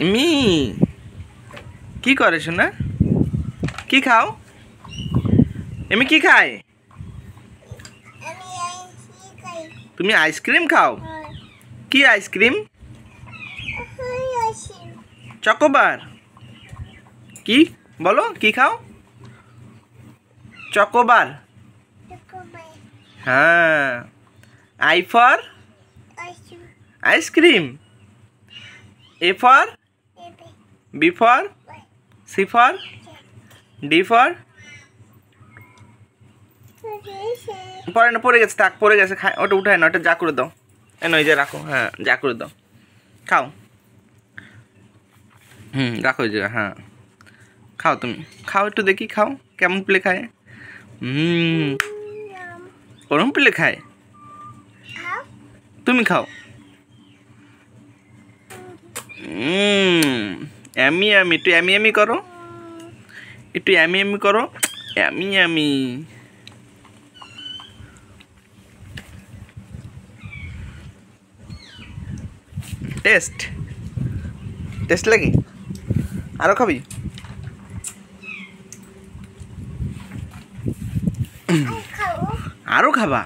এমি কি করে শোনা? কি খাও? এমি কি খায়? তুমি আইসক্রিম খাও? কি আইসক্রিম? চকোবার। কি বলো, কি খাও? চকোবার। হ্যাঁ। I for ice cream. A for B for C for D for পড়ে না, পড়ে গেছে, থাক পড়ে গেছে, খায় ওটা উঠায় না, ওটা যা করে দাও, এ নয় যে রাখো, হ্যাঁ যা করে দাও, খাও। রাখো যে, হ্যাঁ খাও, তুমি খাও একটু দেখি, খাও কেমন প্লে খায়। ওরম প্লে খায়, তুমি খাও। এমি এমি, একটু এমি এমি করো, একটু এমি এমি করো, এমি এমি। টেস্ট টেস্ট লাগে, আরো খাবি? আরো খাবা?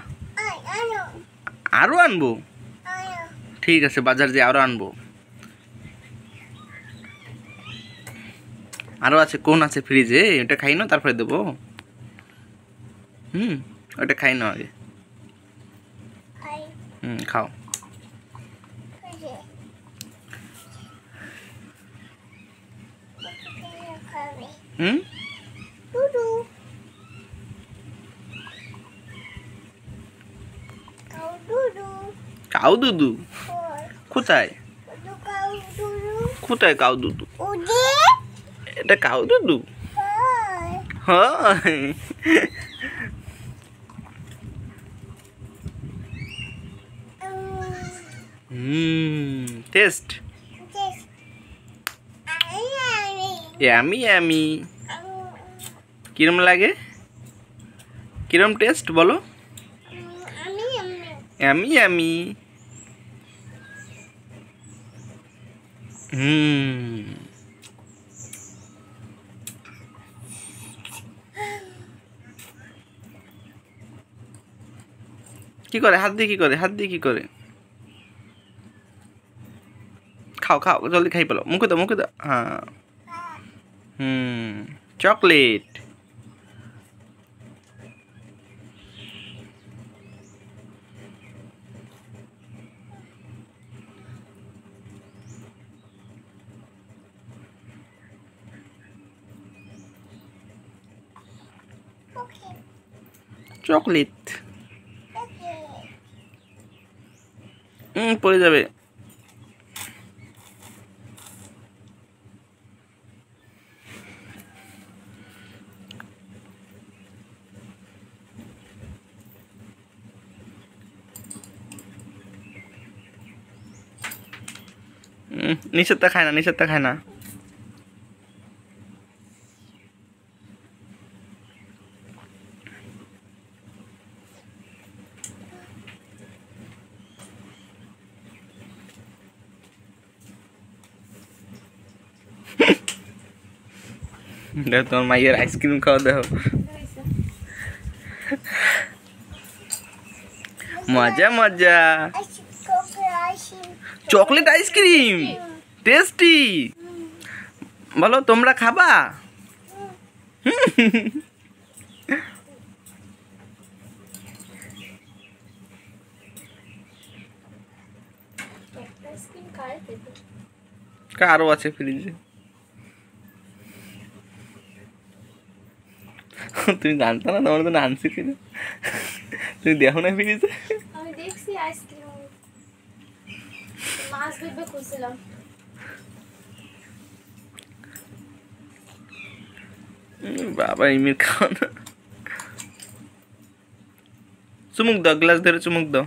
আরো আনবো, ঠিক আছে বাজার দিয়ে আরো আনবো। আরো আছে, কোন আছে ফ্রিজে, ওটা খাই না তারপরে দেবো। ওটা খাই না আগে। খাও। কাউ দুদু কোথায়? কোথায় কাউ দুদু? এটা কাউ দুদু? হয়। Taste yummy yummy. কিরম লাগে, কিরম টেস্ট বলো? Yummy yummy. কি করে হাত দিয়ে, কি করে হাত দিয়ে, কি করে? খাও খাও জলদি খাই পেলো, মুখে দাও মুখে দাও, হ্যাঁ। চকলেট। চকলেট পড়ে যাবে। নিষেধটা খায় না, নিষেধটা খায় না। দেখো তোমার মাইয়ের আইসক্রিম খাওয়া, দেখো মজা মজা। চকলেট আইসক্রিম টেস্টি, বলো তোমরা খাবা? আরো আছে ফ্রিজে, তুমি জানতো না তোমার জন্য আনছি ফ্রিজে, তুমি দেখো না ফ্রিজে? আমি দেখছি আইসক্রিম, মাছ ভেবে খুঁজছিলাম। বাবা ইমির খাও না, চুমুক দাও, গ্লাস ধরে চুমুক দাও।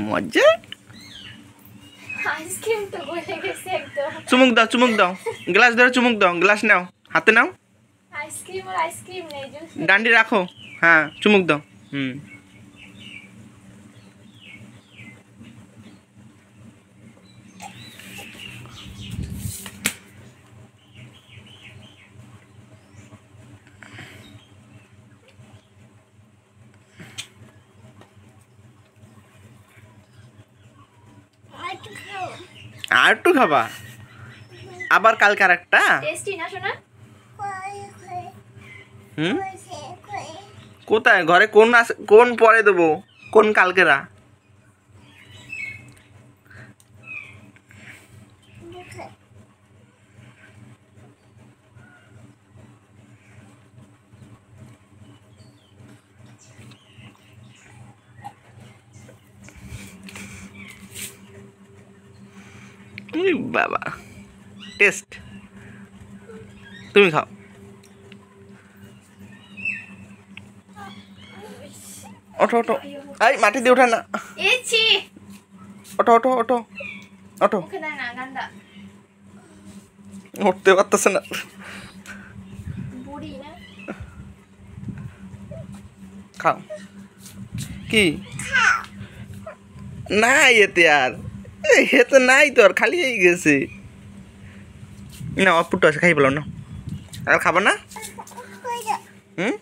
মজা। আইসক্রিম তো গলে গেছে একদম। চুমুক দাও গ্লাস ধরে চুমুক দাও, গ্লাস নাও হাতে নাও, আইসক্রিম আর আইসক্রিম নেই, জুস। ডান্ডি রাখো, হ্যাঁ চুমুক দাও। হুম আর একটু খাবা, আবার কালকে আর একটা। টেস্টি না শোনা? হুম কোথায় ঘরে কোন আছে, কোন পরে দেবো, কোন কালকেরা? বাবা টেস্ট, তুমি খাও। ওঠো ওঠো, এই মাটি দিয়ে ওঠা না, এছি ওঠো ওঠো ওঠো ওঠো, মুখে দেয় না গান্ডা উঠতে পারতেছে না। বুড়ি না। খাও কি নাই এতে আর, এতে নাই তো আর, খালি হয়ে গেছে না, অপুটু আছে খাই বলো না, আর খাবা না? হুম